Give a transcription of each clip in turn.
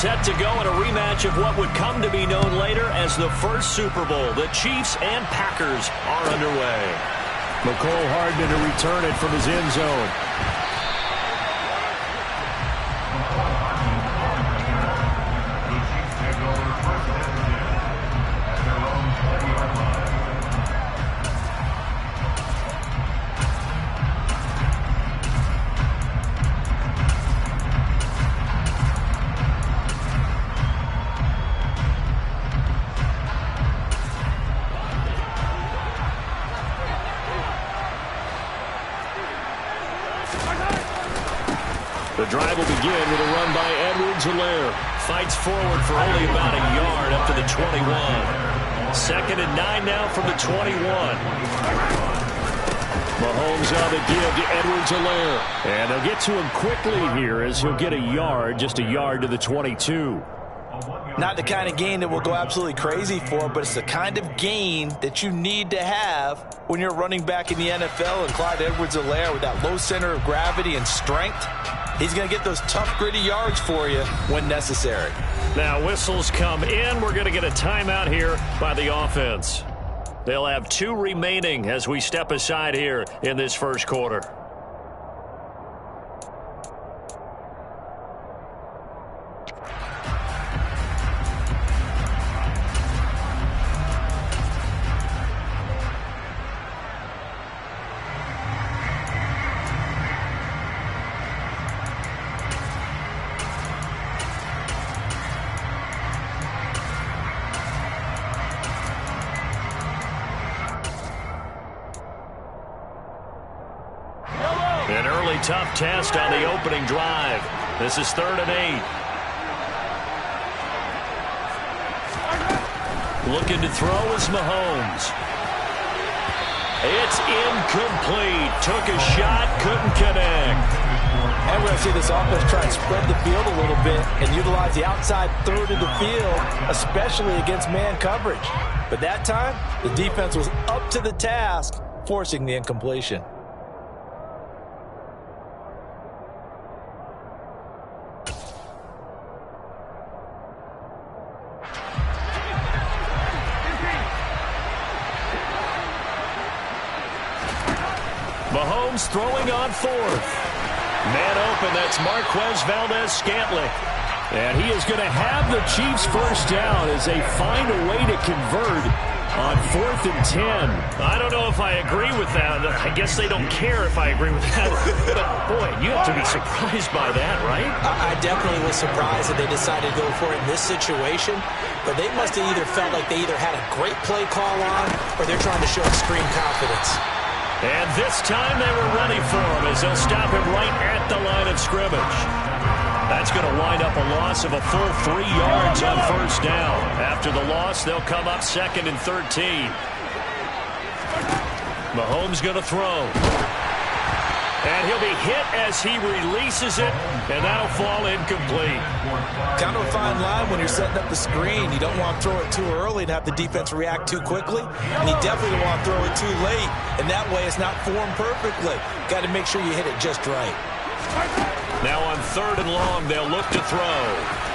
Set to go in a rematch of what would come to be known later as the first Super Bowl. The Chiefs and Packers are underway. McCole Hardman to return it from his end zone. The drive will begin with a run by Edwards-Helaire. Fights forward for only about a yard up to the 21. 2nd and 9 now from the 21. Mahomes on the give to Edwards-Helaire. And they'll get to him quickly here as he'll get a yard, just a yard to the 22. Not the kind of gain that we'll go absolutely crazy for, but it's the kind of gain that you need to have when you're running back in the NFL. And Clyde Edwards-Helaire, with that low center of gravity and strength, he's going to get those tough, gritty yards for you when necessary. Now whistles come in. We're going to get a timeout here by the offense. They'll have 2 remaining as we step aside here in this first quarter. An early tough test on the opening drive. This is 3rd and 8. Looking to throw is Mahomes. It's incomplete. Took a shot, couldn't connect. And we're going to see this offense try and spread the field a little bit and utilize the outside third of the field, especially against man coverage. But that time, the defense was up to the task, forcing the incompletion. Mahomes throwing on 4th. Man open, that's Marquez Valdez-Scantling. And he is going to have the Chiefs first down as they find a way to convert on 4th and 10. I don't know if I agree with that. I guess they don't care if I agree with that. But, boy, you have to be surprised by that, right? I definitely was surprised that they decided to go for it in this situation. But they must have either felt like they either had a great play call on or they're trying to show extreme confidence. And this time they were ready for him as they'll stop him right at the line of scrimmage. That's going to wind up a loss of a full 3 yards on first down. After the loss, they'll come up 2nd and 13. Mahomes going to throw. And he'll be hit as he releases it, and that'll fall incomplete. Kind of a fine line when you're setting up the screen. You don't want to throw it too early and have the defense react too quickly, and you definitely don't want to throw it too late, and that way it's not formed perfectly. Got to make sure you hit it just right. Now on 3rd and long, they'll look to throw.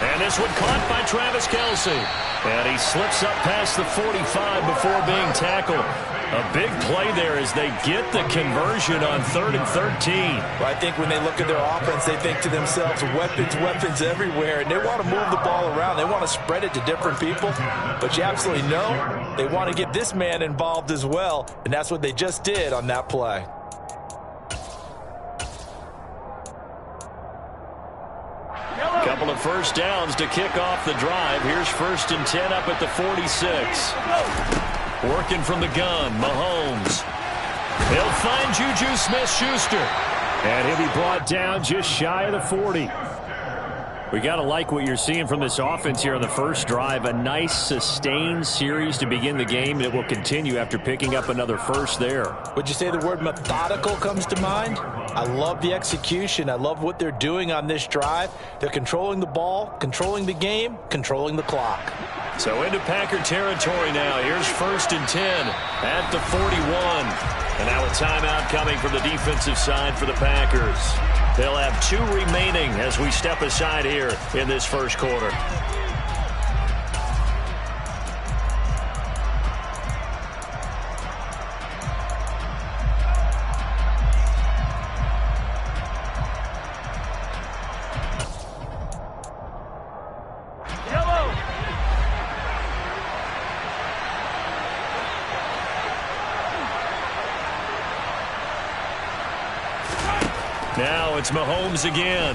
And this one caught by Travis Kelce. And he slips up past the 45 before being tackled. A big play there as they get the conversion on 3rd and 13. Well, I think when they look at their offense, they think to themselves, weapons, weapons everywhere. And they want to move the ball around. They want to spread it to different people. But you absolutely know they want to get this man involved as well. And that's what they just did on that play. Couple of first downs to kick off the drive. Here's 1st and 10 up at the 46. Working from the gun, Mahomes. He'll find Juju Smith-Schuster. And he'll be brought down just shy of the 40. We got to like what you're seeing from this offense here on the first drive. A nice, sustained series to begin the game that will continue after picking up another first there. Would you say the word methodical comes to mind? I love the execution. I love what they're doing on this drive. They're controlling the ball, controlling the game, controlling the clock. So into Packer territory now. Here's 1st and 10 at the 41. And now a timeout coming from the defensive side for the Packers. They'll have 2 remaining as we step aside here in this first quarter. Now it's Mahomes again.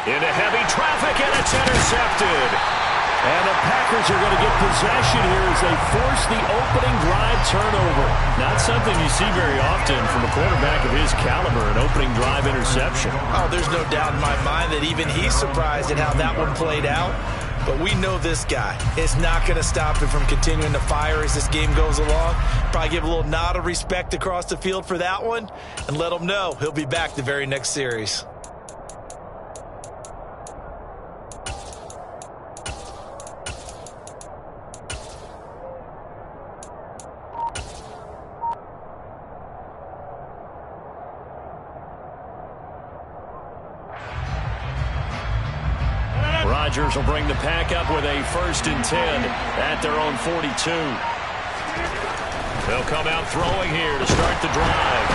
Into heavy traffic, and it's intercepted. And the Packers are going to get possession here as they force the opening drive turnover. Not something you see very often from a quarterback of his caliber, an opening drive interception. Oh, there's no doubt in my mind that even he's surprised at how that one played out. But we know this guy is not going to stop him from continuing to fire as this game goes along. Probably give a little nod of respect across the field for that one and let him know he'll be back the very next series. Rodgers will bring the pack up with a 1st and 10 at their own 42. They'll come out throwing here to start the drive.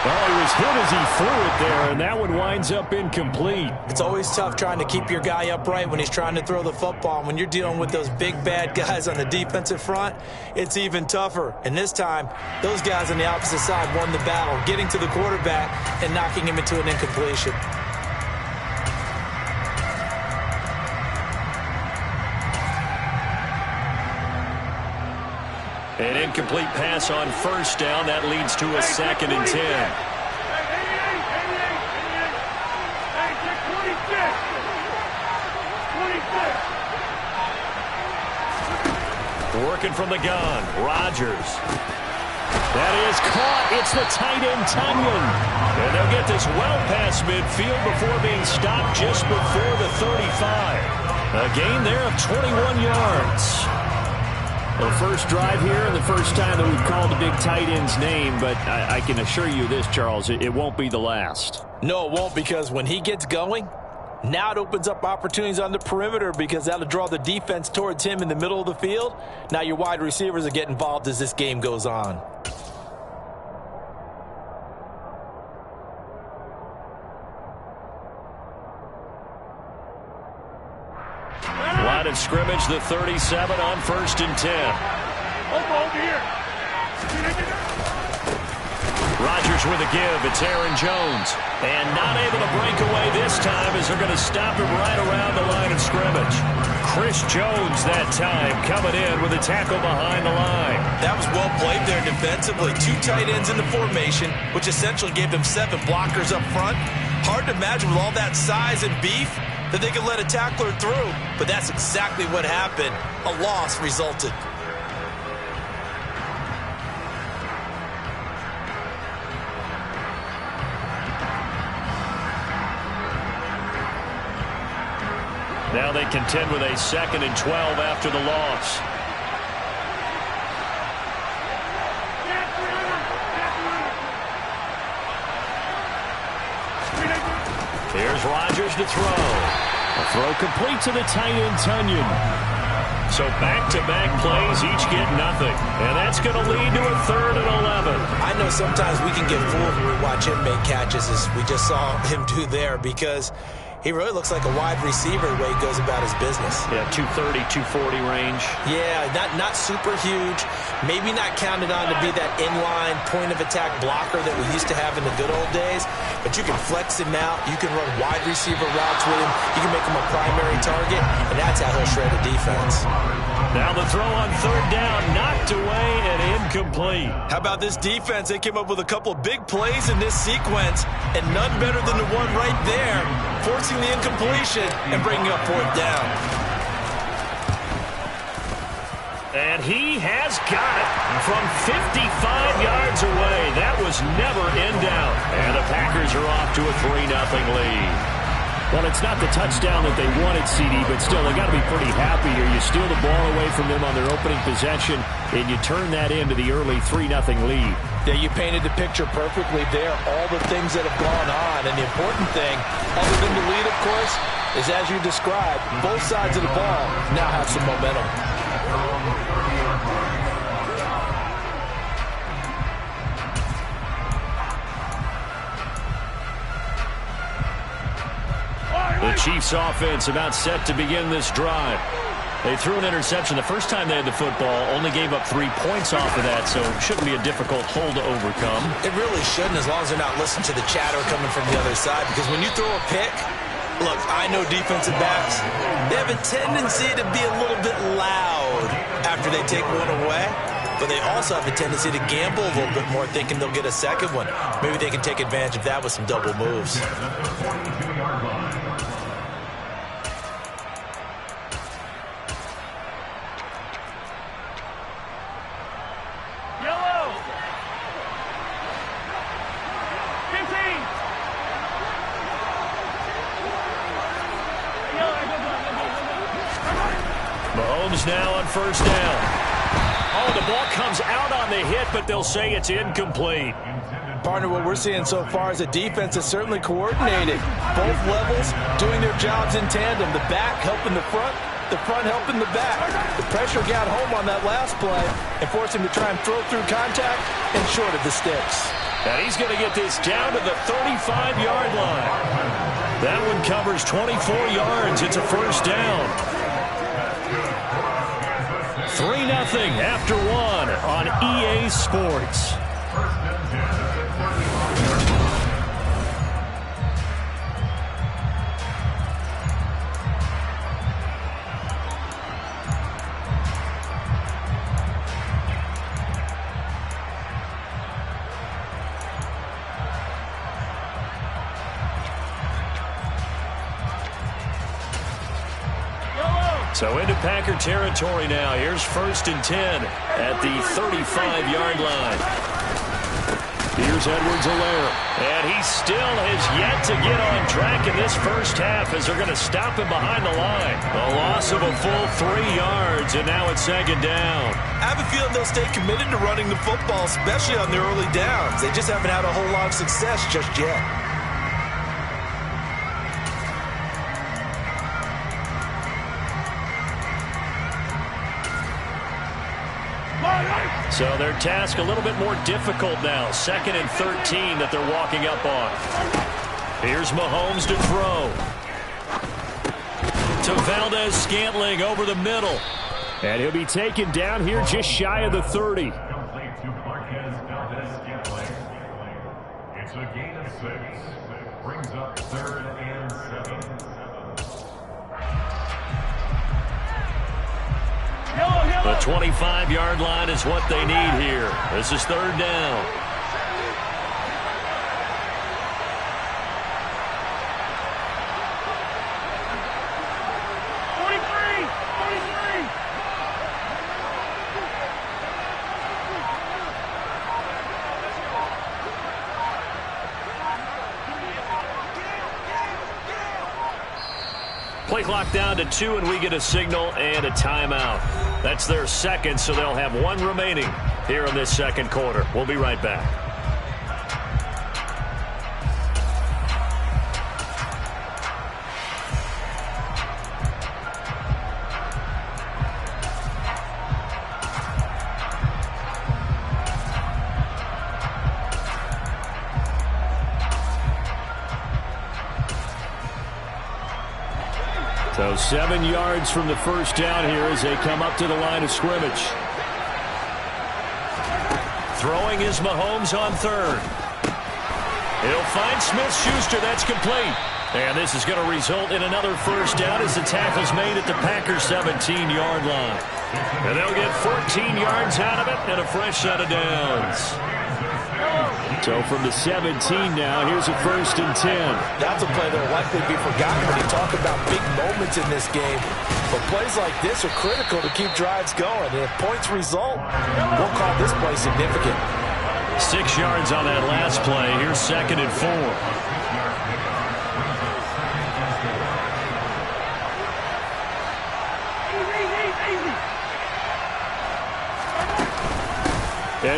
Well, he was hit as he threw it there, and that one winds up incomplete. It's always tough trying to keep your guy upright when he's trying to throw the football. When you're dealing with those big, bad guys on the defensive front, it's even tougher. And this time, those guys on the opposite side won the battle, getting to the quarterback and knocking him into an incompletion. An incomplete pass on 1st down. That leads to a 2nd and 10. Working from the gun, Rodgers. That is caught. It's the tight end, Tunyon. And they'll get this well past midfield before being stopped just before the 35. A gain there of 21 yards. The first drive here and the first time that we've called the big tight end's name, but I can assure you this, Charles, it won't be the last. No, it won't, because when he gets going, now it opens up opportunities on the perimeter because that'll draw the defense towards him in the middle of the field. Now your wide receivers will get involved as this game goes on. Line of scrimmage, the 37 on 1st and 10. Over here. Rodgers with a give. It's Aaron Jones. And not able to break away this time as they're going to stop him right around the line of scrimmage. Chris Jones that time coming in with a tackle behind the line. That was well played there defensively. 2 tight ends in the formation, which essentially gave them 7 blockers up front. Hard to imagine with all that size and beef that they could let a tackler through, but that's exactly what happened. A loss resulted. Now they contend with a 2nd and 12 after the loss. Here's Rodgers to throw. A throw complete to the tight end, Tunyon. So back-to-back plays, each get nothing. And that's going to lead to a 3rd and 11. I know sometimes we can get fooled when we watch him make catches, as we just saw him do there, because he really looks like a wide receiver the way he goes about his business. Yeah, 230, 240 range. Yeah, not super huge. Maybe not counted on to be that inline point-of-attack blocker that we used to have in the good old days. But you can flex him out. You can run wide receiver routes with him. You can make him a primary target, and that's how he'll shred a defense. Now the throw on 3rd down, knocked away and incomplete. How about this defense? They came up with a couple of big plays in this sequence, and none better than the one right there, forcing the incompletion and bringing up 4th down. And he has got it from 55 yards away. That was never in doubt. And the Packers are off to a 3-0 lead. Well, it's not the touchdown that they wanted, CD, but still, they got to be pretty happy here. You steal the ball away from them on their opening possession, and you turn that into the early 3-0 lead. Yeah, you painted the picture perfectly there, all the things that have gone on. And the important thing, other than the lead, of course, is as you described, both sides of the ball now have some momentum. The Chiefs offense about set to begin this drive. They threw an interception the first time they had the football, only gave up 3 points off of that, so it shouldn't be a difficult hole to overcome. It really shouldn't, as long as they're not listening to the chatter coming from the other side, because when you throw a pick, look, I know defensive backs, they have a tendency to be a little bit loud after they take one away, but they also have a tendency to gamble a little bit more, thinking they'll get a second one. Maybe they can take advantage of that with some double moves. Mahomes now on first down. Oh, the ball comes out on the hit, but they'll say it's incomplete. Partner, what we're seeing so far is the defense is certainly coordinated. Both levels doing their jobs in tandem. The back helping the front helping the back. The pressure got home on that last play and forced him to try and throw through contact and short of the sticks. And he's going to get this down to the 35-yard line. That one covers 24 yards. It's a first down. 3-0 after one on EA Sports. So into Packer territory now. Here's 1st and 10 at the 35-yard line. Here's Edwards-Helaire. And he still has yet to get on track in this first half as they're going to stop him behind the line. A loss of a full 3 yards, and now it's 2nd down. I have a feeling they'll stay committed to running the football, especially on their early downs. They just haven't had a whole lot of success just yet. So their task a little bit more difficult now. 2nd and 13 that they're walking up on. Here's Mahomes to throw. To Valdez-Scantling over the middle. And he'll be taken down here just shy of the 30. It's a gain of 6. Brings up 3rd and 7. The 25-yard line is what they need here. This is 3rd down. Play clock down to 2, and we get a signal and a timeout. That's their second, so they'll have 1 remaining here in this 2nd quarter. We'll be right back. So 7 yards from the first down here as they come up to the line of scrimmage. Throwing is Mahomes on 3rd. He'll find Smith-Schuster. That's complete. And this is going to result in another first down as the tackle's made at the Packers' 17-yard line. And they'll get 14 yards out of it and a fresh set of downs. So from the 17 now, here's a 1st and 10. That's a play that will likely be forgotten when you talk about big moments in this game. But plays like this are critical to keep drives going. And if points result, we'll call this play significant. 6 yards on that last play. Here's 2nd and 4.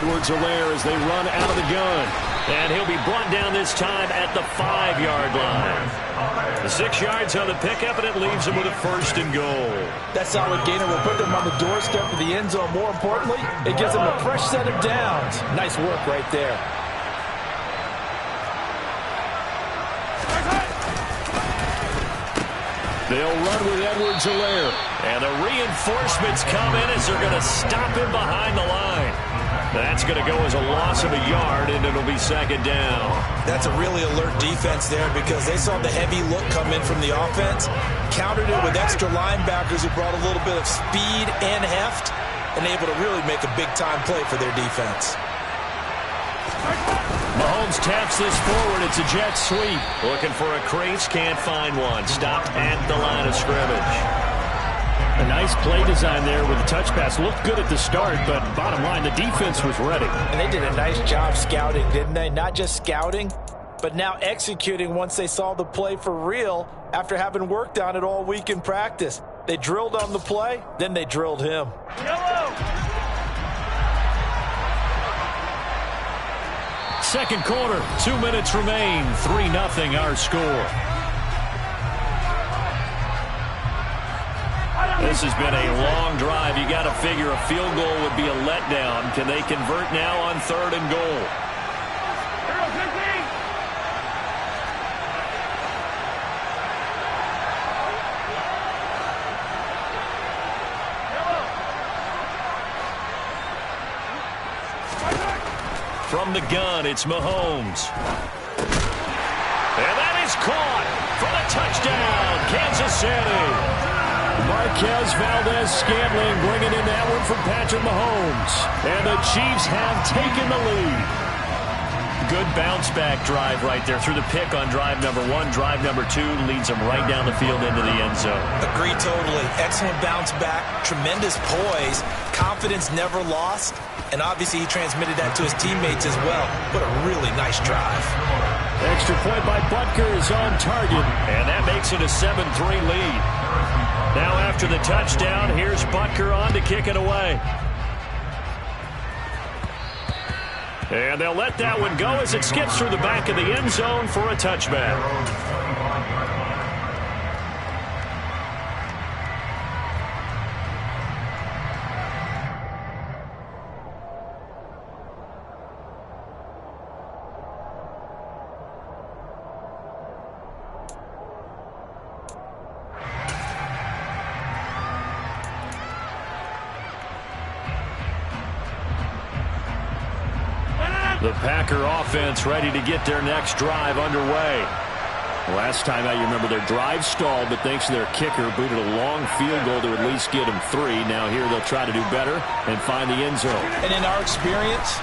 Edwards-Helaire as they run out of the gun. And he'll be brought down this time at the 5-yard line. The 6 yards on the pickup, and it leaves him with a 1st and goal. That solid gainer will put them on the doorstep of the end zone. More importantly, it gives them a fresh set of downs. Nice work right there. They'll run with Edwards-Helaire. And the reinforcements come in as they're going to stop him behind the line. That's going to go as a loss of a yard, and it'll be 2nd down. That's a really alert defense there because they saw the heavy look come in from the offense, countered it with extra linebackers who brought a little bit of speed and heft, and able to really make a big-time play for their defense. Mahomes taps this forward. It's a jet sweep. Looking for a crease, can't find one. Stopped at the line of scrimmage. A nice play design there with the touch pass. Looked good at the start, but bottom line, the defense was ready. And they did a nice job scouting, didn't they? Not just scouting, but now executing once they saw the play for real after having worked on it all week in practice. They drilled on the play, then they drilled him. Second quarter, 2 minutes remain. 3-0 our score. This has been a long drive. You got to figure a field goal would be a letdown. Can they convert now on 3rd and goal? From the gun, it's Mahomes. And that is caught for the touchdown, Kansas City. Marquez Valdez-Scantling bringing in that one from Patrick Mahomes. And the Chiefs have taken the lead. Good bounce-back drive right there through the pick on drive number 1. Drive number 2 leads them right down the field into the end zone. Agree totally. Excellent bounce back. Tremendous poise. Confidence never lost. And obviously he transmitted that to his teammates as well. What a really nice drive. Extra point by Butker is on target. And that makes it a 7-3 lead. Now after the touchdown, here's Butker on to kick it away. And they'll let that one go as it skips through the back of the end zone for a touchback. The Packer offense ready to get their next drive underway. Last time out, you remember their drive stalled, but thanks to their kicker, booted a long field goal to at least get them 3. Now here they'll try to do better and find the end zone. And in our experience,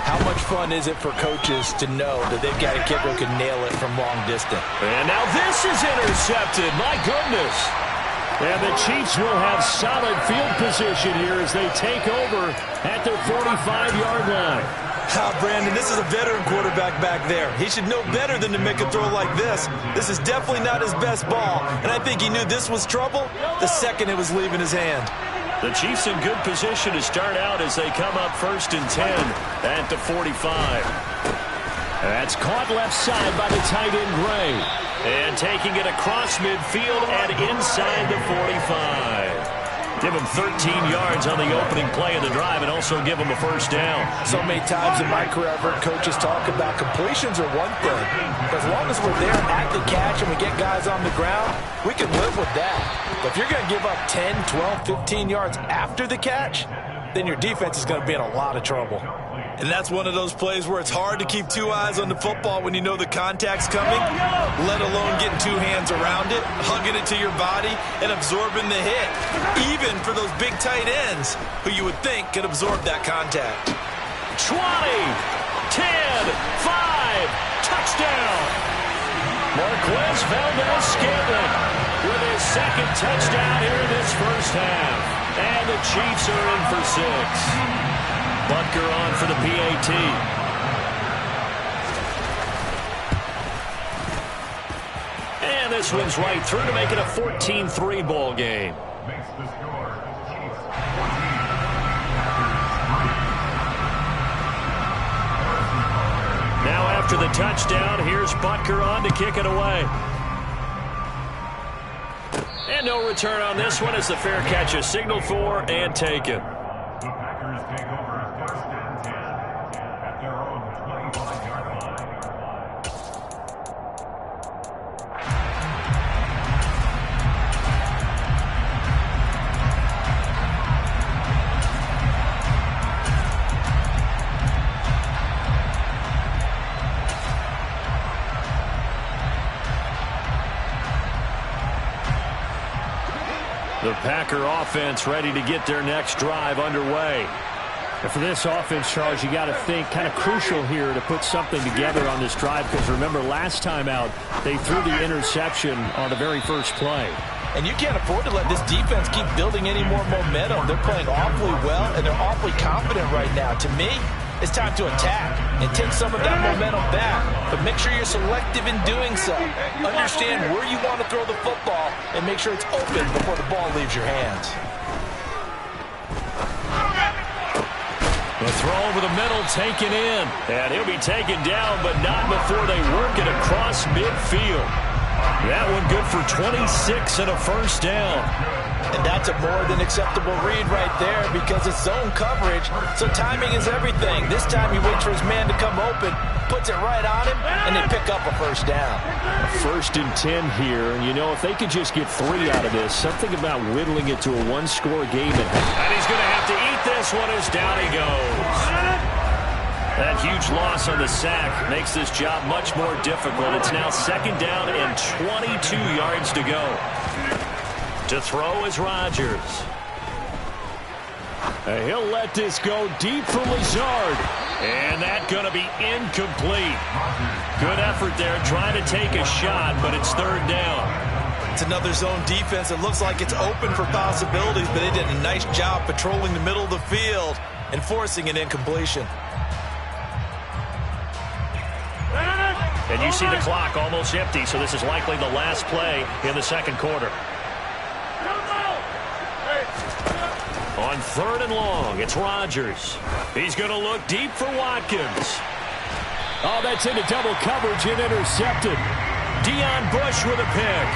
how much fun is it for coaches to know that they've got a kicker who can nail it from long distance? And now this is intercepted. My goodness. And the Chiefs will have solid field position here as they take over at their 45-yard line. Brandon, this is a veteran quarterback back there. He should know better than to make a throw like this. This is definitely not his best ball, and I think he knew this was trouble the second it was leaving his hand. The Chiefs in good position to start out as they come up 1st and 10 at the 45. That's caught left side by the tight end Gray. And taking it across midfield and inside the 45. Give them 13 yards on the opening play of the drive and also give them a 1st down. So many times in my career I've heard coaches talk about completions are one thing. As long as we're there at the catch and we get guys on the ground, we can live with that. But if you're going to give up 10, 12, 15 yards after the catch, then your defense is going to be in a lot of trouble. And that's one of those plays where it's hard to keep 2 eyes on the football when you know the contact's coming, let alone getting 2 hands around it, hugging it to your body, and absorbing the hit, even for those big tight ends who you would think could absorb that contact. 20, 10, 5, touchdown. Marquez Valdez-Scantling with his 2nd touchdown here in this first half. And the Chiefs are in for 6. Butker on for the PAT. And this one's right through to make it a 14-3 ball game. after the touchdown. Here's Butker on to kick it away. And no return on this one as the fair catch is signaled for and taken. The Packers take over 1st and 10 at their own 25-yard line. The Packer offense ready to get their next drive underway. And for this offense, Charles, you got to think kind of crucial here to put something together on this drive, because remember last time out they threw the interception on the very first play. And you can't afford to let this defense keep building any more momentum. They're playing awfully well, and they're awfully confident right now. To me, it's time to attack and take some of that momentum back. But make sure you're selective in doing so. Understand where you want to throw the football and make sure it's open before the ball leaves your hands. The throw over the middle taken in. And he'll be taken down, but not before they work it across midfield. That one good for 26 and a first down. And that's a more than acceptable read right there because it's zone coverage, so timing is everything. This time he waits for his man to come open, puts it right on him, and they pick up a first down. A 1st and 10 here, and you know, if they could just get 3 out of this, something about whittling it to a one-score game. And he's going to have to eat this one as down he goes. That huge loss on the sack makes this job much more difficult. It's now 2nd down and 22 yards to go. To throw is Rodgers. He'll let this go deep for Lazard. And that's going to be incomplete. Good effort there trying to take a shot, but it's 3rd down. It's another zone defense. It looks like it's open for possibilities, but they did a nice job patrolling the middle of the field and forcing an incompletion. And you see the clock almost empty, so this is likely the last play in the 2nd quarter. On 3rd and long, it's Rodgers. He's going to look deep for Watkins. Oh, that's into double coverage and intercepted. Deion Bush with a pick.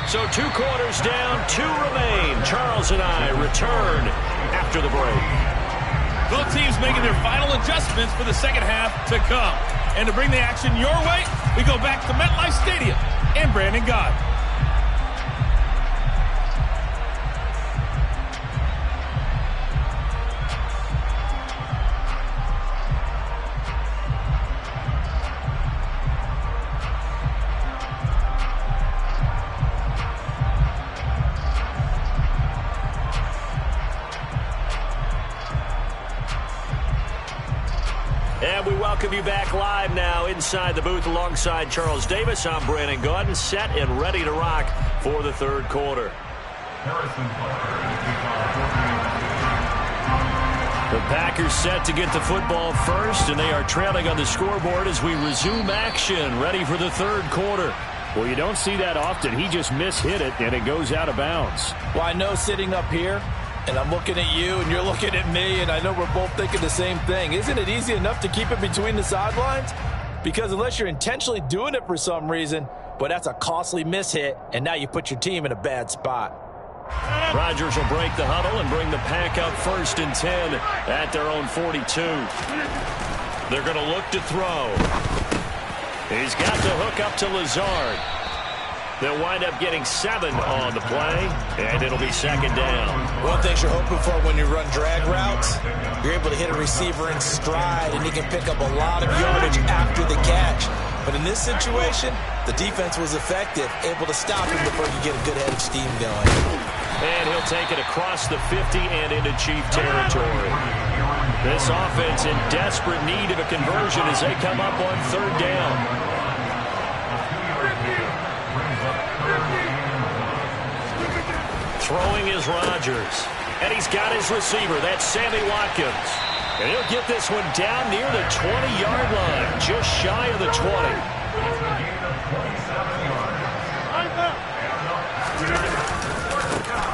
So 2 quarters down, 2 remain. Charles and I return after the break. Both teams making their final adjustments for the second half to come. And to bring the action your way, we go back to MetLife Stadium and Brandon Gott. And we welcome you back live now inside the booth alongside Charles Davis. I'm Brandon Gaudin, set and ready to rock for the 3rd quarter. The Packers set to get the football first, and they are trailing on the scoreboard as we resume action, ready for the 3rd quarter. Well, you don't see that often. He just mishit it, and it goes out of bounds. Well, I know sitting up here, and I'm looking at you, and you're looking at me, and I know we're both thinking the same thing. Isn't it easy enough to keep it between the sidelines? Because unless you're intentionally doing it for some reason, but that's a costly mishit, and now you put your team in a bad spot. Rodgers will break the huddle and bring the pack up 1st and 10 at their own 42. They're going to look to throw. He's got the hook up to Lazard. They'll wind up getting 7 on the play, and it'll be 2nd down. One thing you're hoping for when you run drag routes, you're able to hit a receiver in stride, and he can pick up a lot of yardage after the catch. But in this situation, the defense was effective, able to stop him before you get a good head of steam going. And he'll take it across the 50 and into Chief territory. This offense in desperate need of a conversion as they come up on 3rd down. Throwing is Rodgers. And he's got his receiver. That's Sammy Watkins. And he'll get this one down near the 20-yard line, just shy of the 20.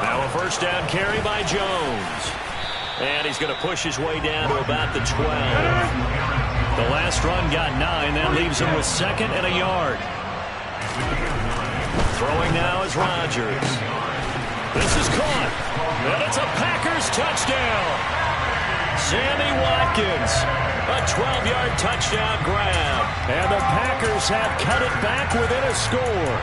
Now a 1st down carry by Jones. And he's going to push his way down to about the 12. The last run got 9. That leaves him with 2nd and a yard. Throwing now is Rodgers. This is caught. And it's a Packers touchdown. Sammy Watkins. A 12-yard touchdown grab. And the Packers have cut it back within a score.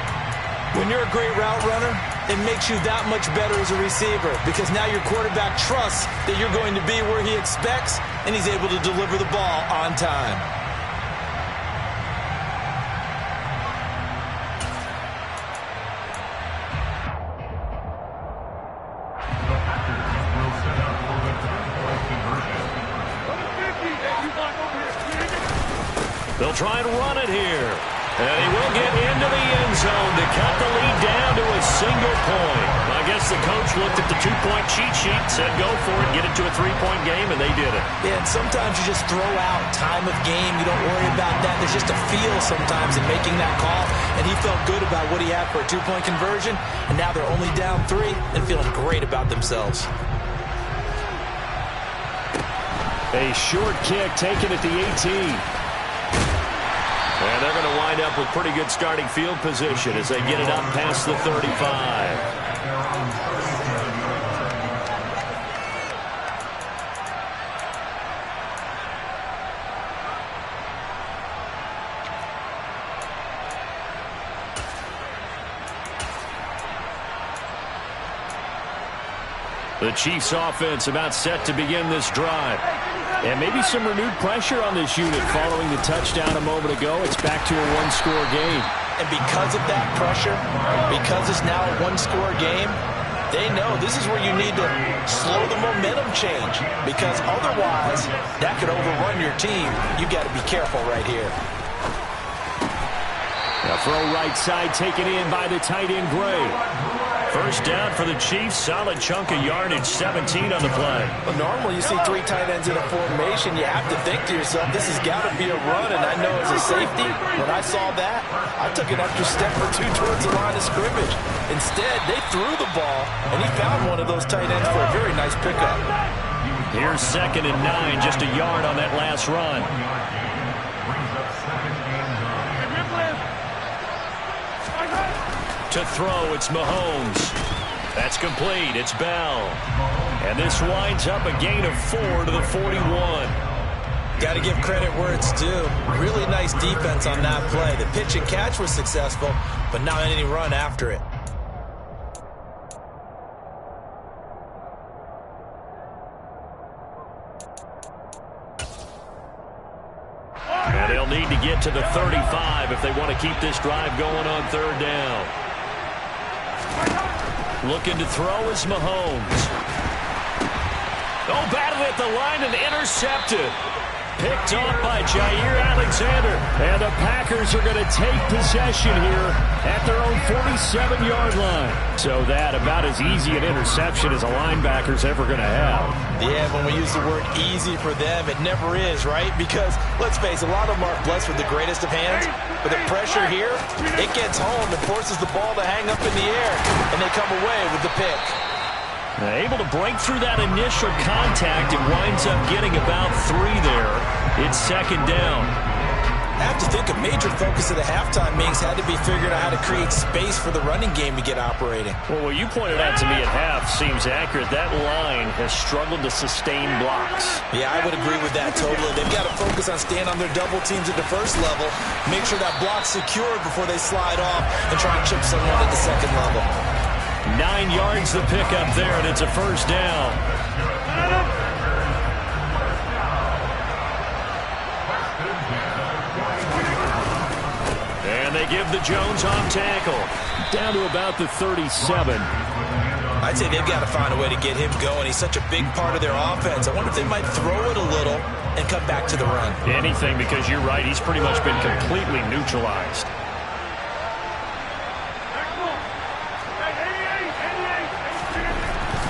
When you're a great route runner, it makes you that much better as a receiver because now your quarterback trusts that you're going to be where he expects, and he's able to deliver the ball on time. They'll try and run it here. And he will get into the end zone to cut the lead down to a single point. I guess the coach looked at the 2-point cheat sheet, said go for it, get it to a 3-point game, and they did it. Yeah, and sometimes you just throw out time of game. You don't worry about that. There's just a feel sometimes in making that call, and he felt good about what he had for a 2-point conversion, and now they're only down 3 and feeling great about themselves. A short kick taken at the 18. And they're going to wind up with pretty good starting field position as they get it up past the 35. The Chiefs offense about set to begin this drive. And maybe some renewed pressure on this unit following the touchdown a moment ago. It's back to a one-score game. And because of that pressure, because it's now a one-score game, they know this is where you need to slow the momentum change. Because otherwise, that could overrun your team. You've got to be careful right here. A throw right side taken in by the tight end Gray. First down for the Chiefs. Solid chunk of yardage, 17 on the play. Well, normally you see 3 tight ends in a formation. You have to think to yourself, this has got to be a run. And I know as a safety, when I saw that, I took an extra step or 2 towards the line of scrimmage. Instead, they threw the ball, and he found one of those tight ends for a very nice pickup. Here's 2nd and 9, just a yard on that last run. To throw, it's Mahomes. That's complete. It's Bell. And this winds up a gain of 4 to the 41. Got to give credit where it's due. Really nice defense on that play. The pitch and catch was successful, but not any run after it. And they'll need to get to the 35 if they want to keep this drive going on 3rd down. Looking to throw is Mahomes. Oh, batted at the line and intercepted. Picked off by Jair Alexander. And the Packers are going to take possession here at their own 47-yard line. So that about as easy an interception as a linebacker's ever going to have. Yeah, when we use the word easy for them, it never is, right? Because, let's face it, a lot of them aren't blessed with the greatest of hands. But the pressure here, it gets home and forces the ball to hang up in the air. And they come away with the pick. Able to break through that initial contact and winds up getting about 3 there. It's 2nd down. I have to think a major focus of the halftime meetings had to be figuring out how to create space for the running game to get operating. Well, what you pointed out to me at half seems accurate. That line has struggled to sustain blocks. Yeah, I would agree with that totally. They've got to focus on staying on their double teams at the first level, make sure that block's secured before they slide off and try and chip someone at the 2nd level. 9 yards the pickup there, and it's a first down. And they give the Jones off tackle. Down to about the 37. I'd say they've got to find a way to get him going. He's such a big part of their offense. I wonder if they might throw it a little and come back to the run. Anything, because you're right. He's pretty much been completely neutralized.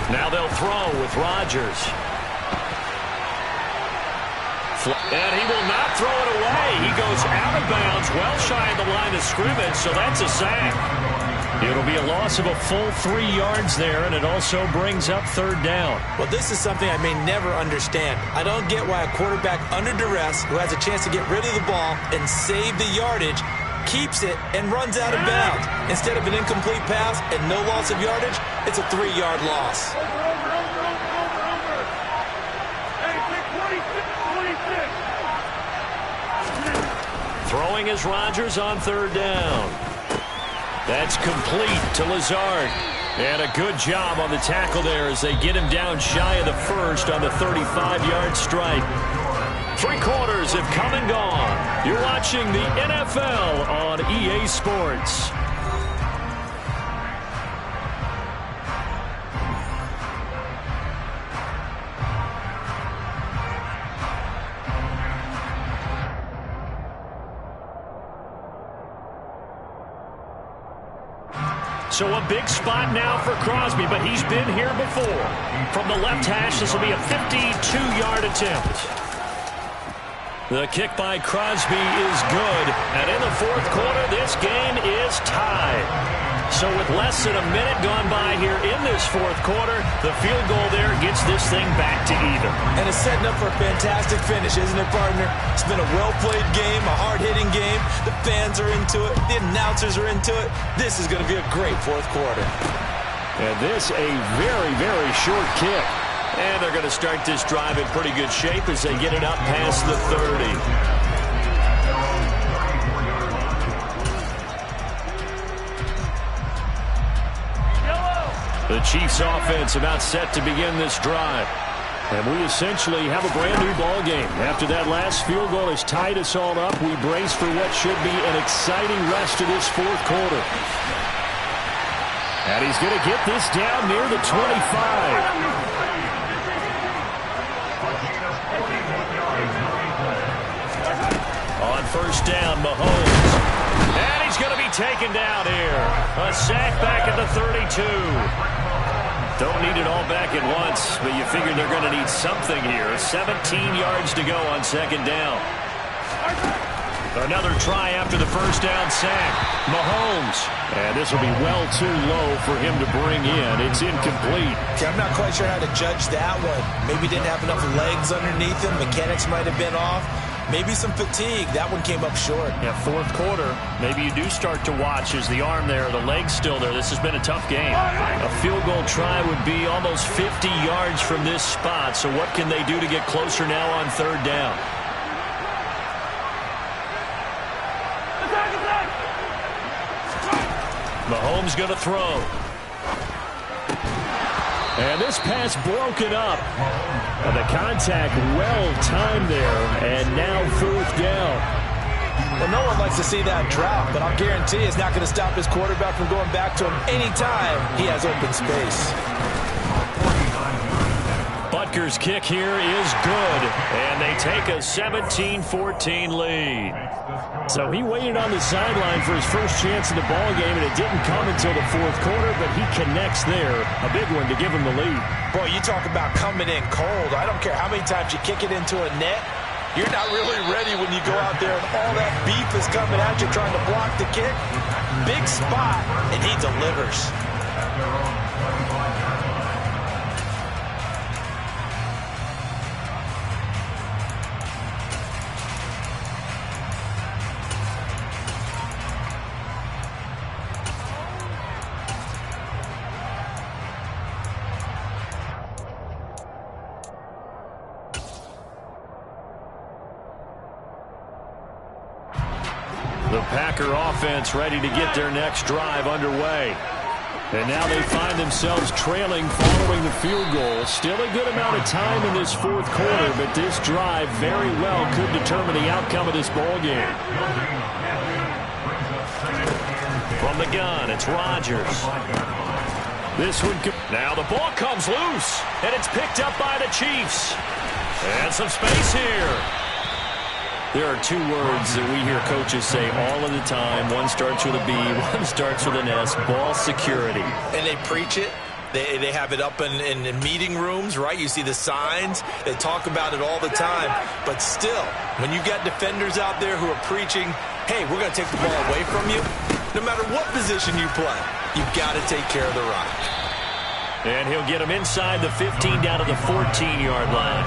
Now they'll throw with Rodgers. And he will not throw it away. He goes out of bounds, well shy of the line of scrimmage, so that's a sack. It'll be a loss of a full 3 yards there, and it also brings up third down. Well, this is something I may never understand. I don't get why a quarterback under duress who has a chance to get rid of the ball and save the yardage keeps it and runs out of bounds. Instead of an incomplete pass and no loss of yardage, it's a 3-yard loss. Throwing is Rodgers on third down. That's complete to Lazard. And a good job on the tackle there as they get him down shy of the first on the 35-yard strike. 3 quarters have come and gone. You're watching the NFL on EA Sports. So a big spot now for Crosby, but he's been here before. From the left hash, this will be a 52-yard attempt. The kick by Crosby is good. And in the fourth quarter, this game is tied. So with less than a minute gone by here in this fourth quarter, the field goal there gets this thing back to even. And it's setting up for a fantastic finish, isn't it, partner? It's been a well-played game, a hard-hitting game. The fans are into it. The announcers are into it. This is going to be a great fourth quarter. And this a very, very short kick. And they're going to start this drive in pretty good shape as they get it up past the 30. The Chiefs offense about set to begin this drive. And we essentially have a brand new ball game. After that last field goal has tied us all up, we brace for what should be an exciting rest of this fourth quarter. And he's going to get this down near the 25. On first down, Mahomes. And he's going to be taken down here. A sack back at the 32. Don't need it all back at once, but you figure they're going to need something here. 17 yards to go on second down. Another try after the first down sack. Mahomes. And this will be well too low for him to bring in. It's incomplete. Okay, I'm not quite sure how to judge that one. Maybe didn't have enough legs underneath him. Mechanics might have been off. Maybe some fatigue. That one came up short. Yeah, fourth quarter. Maybe you do start to watch as the arm there, the leg's still there. This has been a tough game. A field goal try would be almost 50 yards from this spot. So what can they do to get closer now on third down? Mahomes going to throw. And this pass broken up. And the contact well timed there. And now fourth down. Well, no one likes to see that drop, but I'll guarantee it's not going to stop his quarterback from going back to him anytime he has open space. Butker's kick here is good. And they take a 17-14 lead. So he waited on the sideline for his first chance in the ball game, and it didn't come until the fourth quarter, but he connects there. A big one to give him the lead. Boy, you talk about coming in cold. I don't care how many times you kick it into a net. You're not really ready when you go out there and all that beef is coming at you trying to block the kick. Big spot, and he delivers. The Packer offense ready to get their next drive underway. And now they find themselves trailing following the field goal. Still a good amount of time in this fourth quarter, but this drive very well could determine the outcome of this ball game. From the gun, it's Rodgers. This one, now the ball comes loose, and it's picked up by the Chiefs. And some space here. There are 2 words that we hear coaches say all of the time. One starts with a B, one starts with an S, ball security. And they preach it. They have it up in meeting rooms, right? You see the signs. They talk about it all the time. But still, when you got defenders out there who are preaching, hey, we're going to take the ball away from you, No matter what position you play, you've got to take care of the rock. And he'll get him inside the 15 down to the 14-yard line.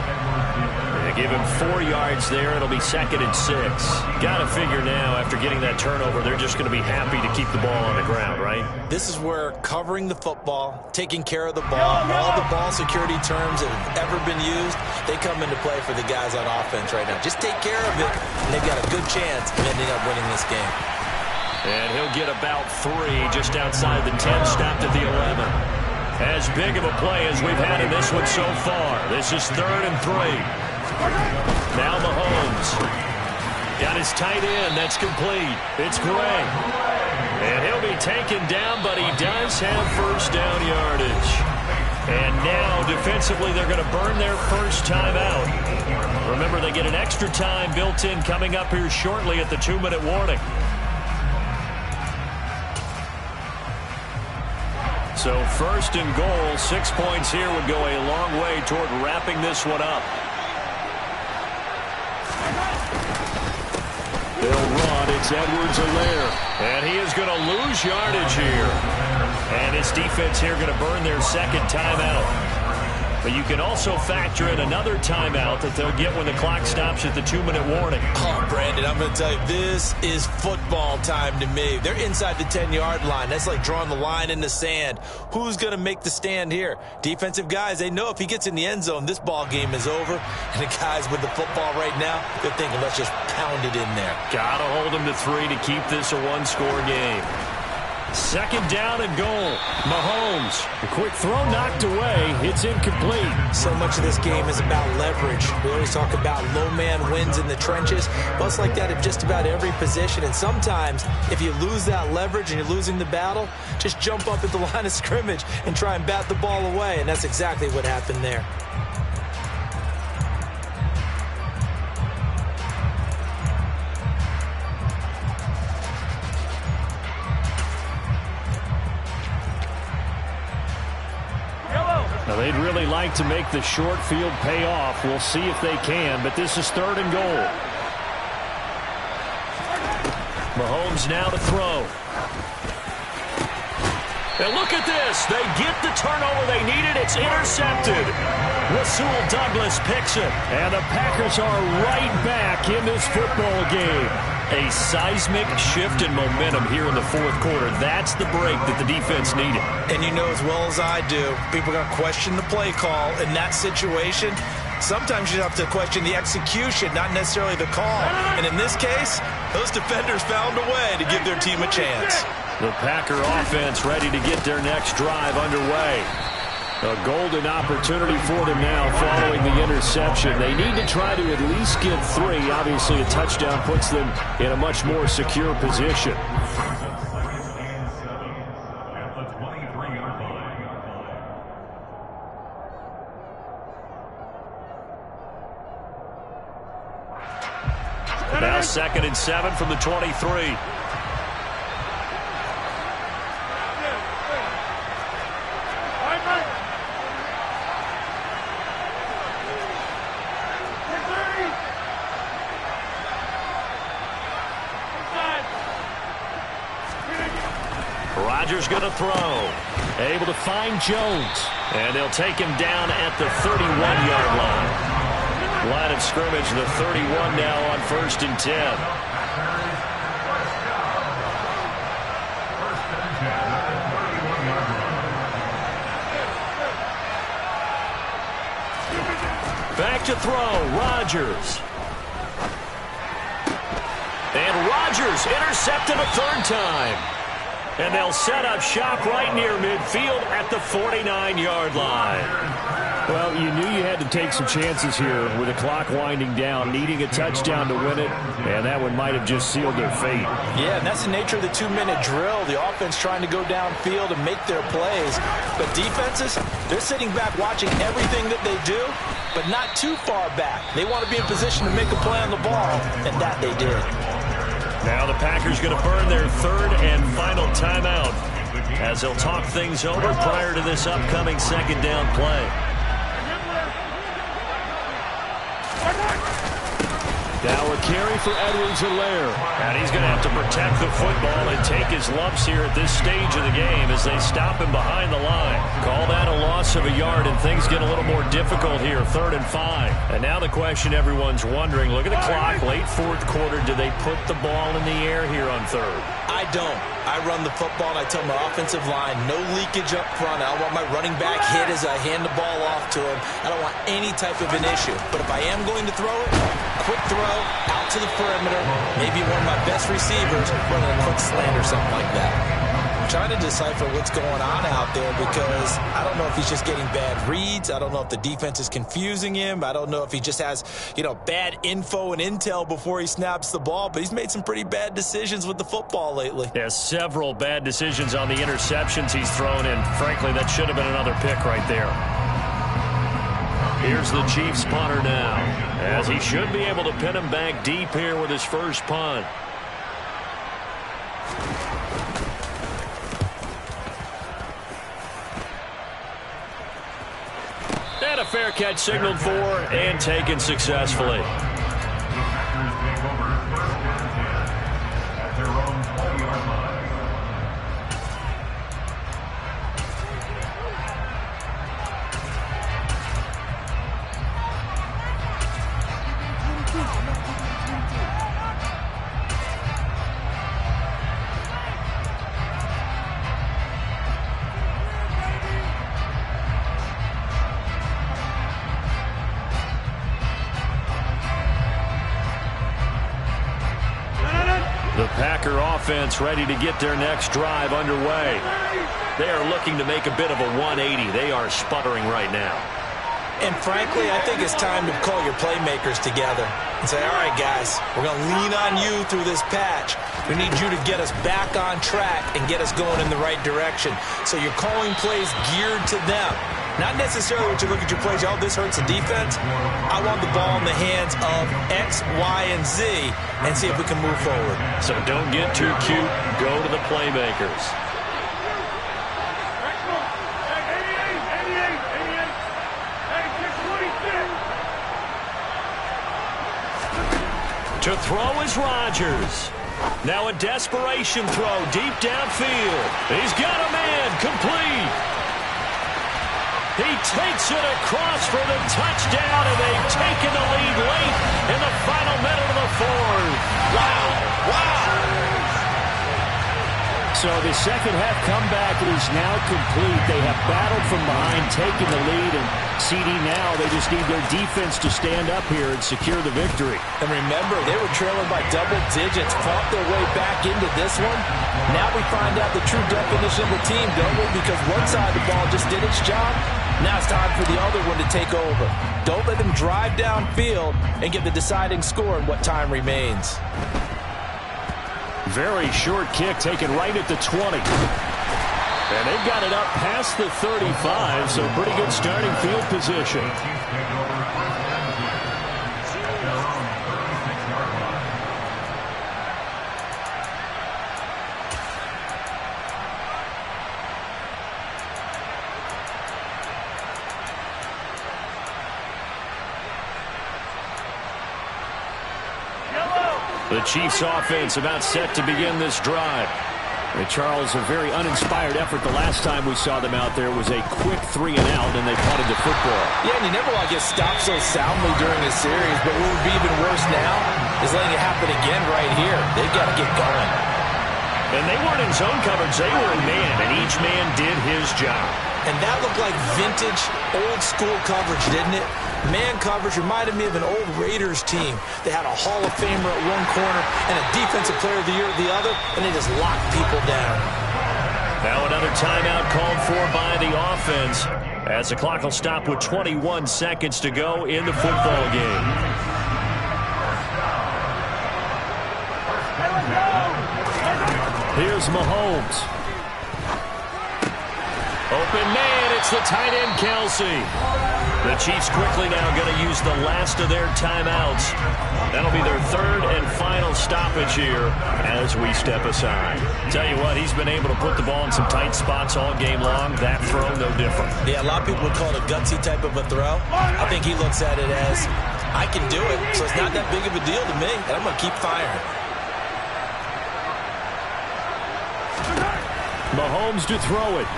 They give him 4 yards there. It'll be 2nd and 6. Got to figure now, after getting that turnover, they're just going to be happy to keep the ball on the ground, right? This is where covering the football, taking care of the ball, all the ball security terms that have ever been used, they come into play for the guys on offense right now. Just take care of it, and they've got a good chance of ending up winning this game. And he'll get about 3 just outside the 10, stopped at the 11. As big of a play as we've had in this one so far. This is 3rd and 3. Now Mahomes. Got his tight end. That's complete. It's Gray. And he'll be taken down, but he does have first down yardage. And now, defensively, they're going to burn their first time out. Remember, they get an extra time built in coming up here shortly at the 2-minute warning. So 1st and goal, 6 points here would go a long way toward wrapping this one up. They'll run. It's Edwards-Helaire. And he is going to lose yardage here. And his defense here going to burn their 2nd timeout. But you can also factor in another timeout that they'll get when the clock stops at the 2-minute warning. Oh, Brandon, I'm going to tell you, this is football time to me. They're inside the 10-yard line. That's like drawing the line in the sand. Who's going to make the stand here? Defensive guys, they know if he gets in the end zone, this ball game is over. And the guys with the football right now, they're thinking, let's just pound it in there. Got to hold them to 3 to keep this a 1-score game. 2nd down and goal. Mahomes. A quick throw knocked away. It's incomplete. So much of this game is about leverage. We always talk about low man wins in the trenches. Well, it's like that at just about every position. And sometimes, if you lose that leverage and you're losing the battle, just jump up at the line of scrimmage and try and bat the ball away. And that's exactly what happened there. Now, they'd really like to make the short field pay off. We'll see if they can, but this is 3rd and goal. Mahomes now to throw. And look at this. They get the turnover they needed. It's intercepted. Rasul Douglas picks it. And the Packers are right back in this football game. A seismic shift in momentum here in the 4th quarter. That's the break that the defense needed. And you know as well as I do, people are going to question the play call in that situation. Sometimes you have to question the execution, not necessarily the call. And in this case, those defenders found a way to give their team a chance. The Packer offense ready to get their next drive underway. A golden opportunity for them now following the interception. They need to try to at least get 3. Obviously, a touchdown puts them in a much more secure position. Now 2nd and 7 from the 23. Rodgers going to throw. Able to find Jones. And they'll take him down at the 31-yard line. Line of scrimmage, the 31 now on 1st and 10. Back to throw, Rodgers. And Rodgers intercepted a 3rd time. And they'll set up shop right near midfield at the 49-yard line. Well, you knew you had to take some chances here with the clock winding down, needing a touchdown to win it, and that one might have just sealed their fate. Yeah, and that's the nature of the 2-minute drill. The offense trying to go downfield and make their plays. But defenses, they're sitting back watching everything that they do, but not too far back. They want to be in position to make a play on the ball, and that they did. Now the Packers going to burn their 3rd and final timeout as they'll talk things over prior to this upcoming 2nd down play. Now a carry for Edwards-Helaire. And he's going to have to protect the football and take his lumps here at this stage of the game as they stop him behind the line. Call that a loss of a yard, and things get a little more difficult here, 3rd and 5. And now the question everyone's wondering, look at the clock, late 4th quarter, do they put the ball in the air here on 3rd? I don't. I run the football, and I tell my offensive line, no leakage up front. I don't want my running back hit as I hand the ball off to him. I don't want any type of an issue. But if I am going to throw it, quick throw, out to the perimeter, maybe one of my best receivers running a quick slant or something like that. I'm trying to decipher what's going on out there because I don't know if he's just getting bad reads. I don't know if the defense is confusing him. I don't know if he just has, bad info and intel before he snaps the ball. But he's made some pretty bad decisions with the football lately. Yeah, several bad decisions on the interceptions he's thrown, and frankly, that should have been another pick right there. Here's the Chiefs punter now, as he should be able to pin him back deep here with his first punt. And a fair catch signaled for and taken successfully. The Packers take over 1st and 10 at their own 20-yard line. The Packer offense ready to get their next drive underway. They are looking to make a bit of a 180. They are sputtering right now. And frankly, I think it's time to call your playmakers together and say, all right, guys, we're going to lean on you through this patch. We need you to get us back on track and get us going in the right direction. So you're calling plays geared to them. Not necessarily when you look at your plays, oh, this hurts the defense. I want the ball in the hands of X, Y, and Z and see if we can move forward. So don't get too cute. Go to the playmakers. To throw is Rodgers. Now a desperation throw deep downfield. He's got a man complete. He takes it across for the touchdown, and they've taken the lead late in the final minute of the 4th. Wow. So the second half comeback is now complete. They have battled from behind, taken the lead, and CD now, they just need their defense to stand up here and secure the victory. And remember, they were trailing by double digits, fought their way back into this one. Now we find out the true definition of the team, don't we? Because one side of the ball just did its job. Now it's time for the other one to take over. Don't let them drive downfield and get the deciding score in what time remains. Very short kick taken right at the 20. And they've got it up past the 35, so pretty good starting field position. The Chiefs offense about set to begin this drive. And Charles, a very uninspired effort the last time we saw them out there was a quick 3 and out, and they punted the football. Yeah, and you never want to get stopped so soundly during a series, but what would be even worse now is letting it happen again right here. They've got to get going. And they weren't in zone coverage, they were in man, and each man did his job. And that looked like vintage, old-school coverage, didn't it? Man coverage reminded me of an old Raiders team. They had a Hall of Famer at one corner and a Defensive Player of the Year at the other, and they just locked people down. Now another timeout called for by the offense as the clock will stop with 21 seconds to go in the football game. Here's Mahomes. Open man, it's the tight end, Kelsey. The Chiefs quickly now going to use the last of their timeouts. That'll be their 3rd and final stoppage here as we step aside. Tell you what, he's been able to put the ball in some tight spots all game long. That throw, no different. Yeah, a lot of people would call it a gutsy type of a throw. I think he looks at it as I can do it, so it's not that big of a deal to me, and I'm going to keep firing. Mahomes to throw it.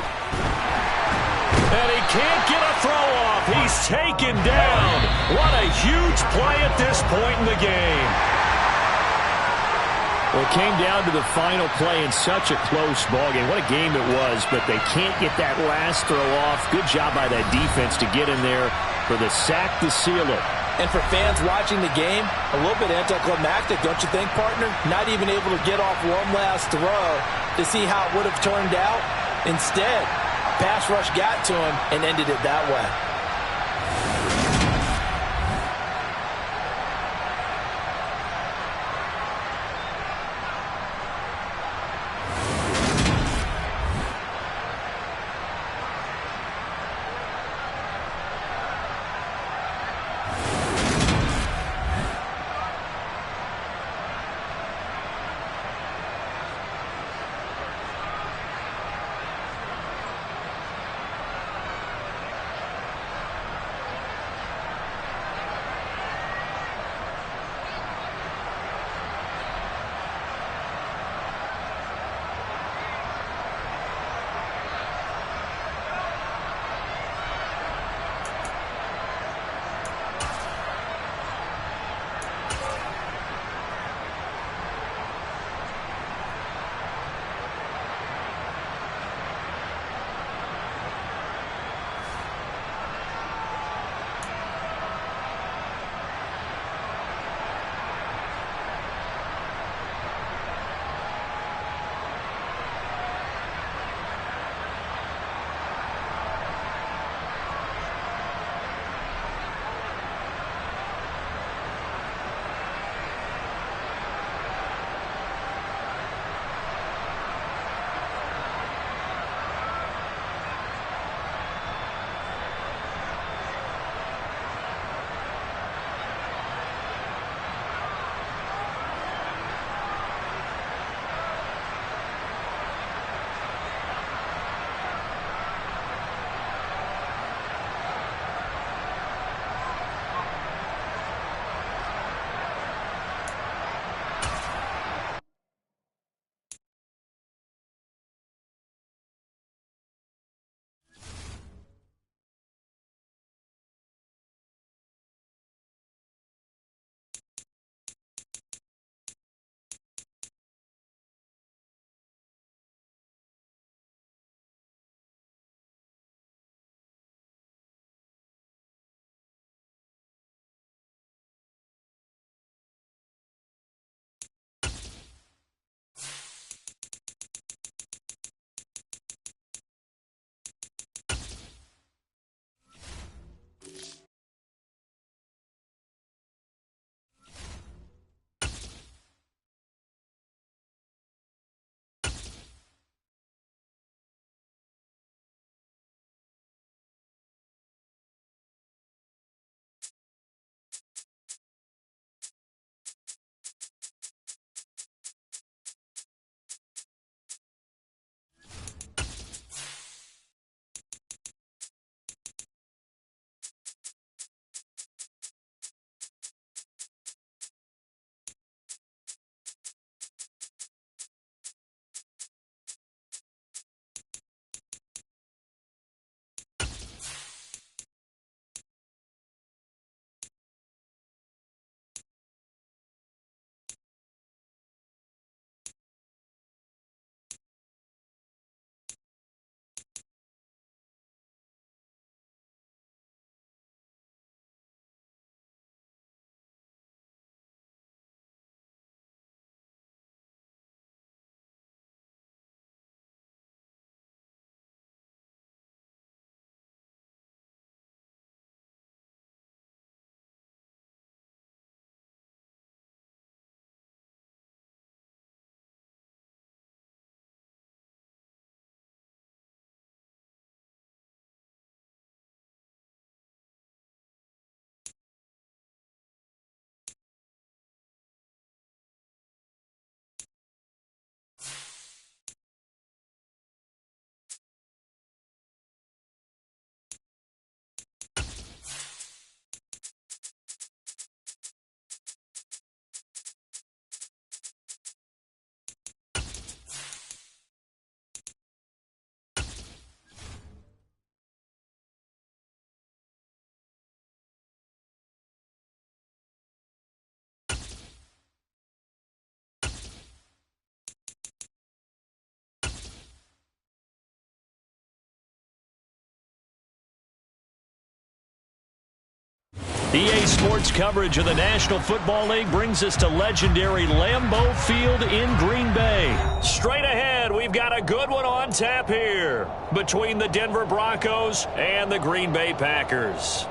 And he can't get a throw off. He's taken down. What a huge play at this point in the game. Well, it came down to the final play in such a close ballgame. What a game it was, but they can't get that last throw off. Good job by that defense to get in there for the sack to seal it. And for fans watching the game, a little bit anticlimactic, don't you think, partner? Not even able to get off one last throw to see how it would have turned out. Instead, pass rush got to him and ended it that way. EA Sports coverage of the National Football League brings us to legendary Lambeau Field in Green Bay. Straight ahead, we've got a good one on tap here between the Denver Broncos and the Green Bay Packers.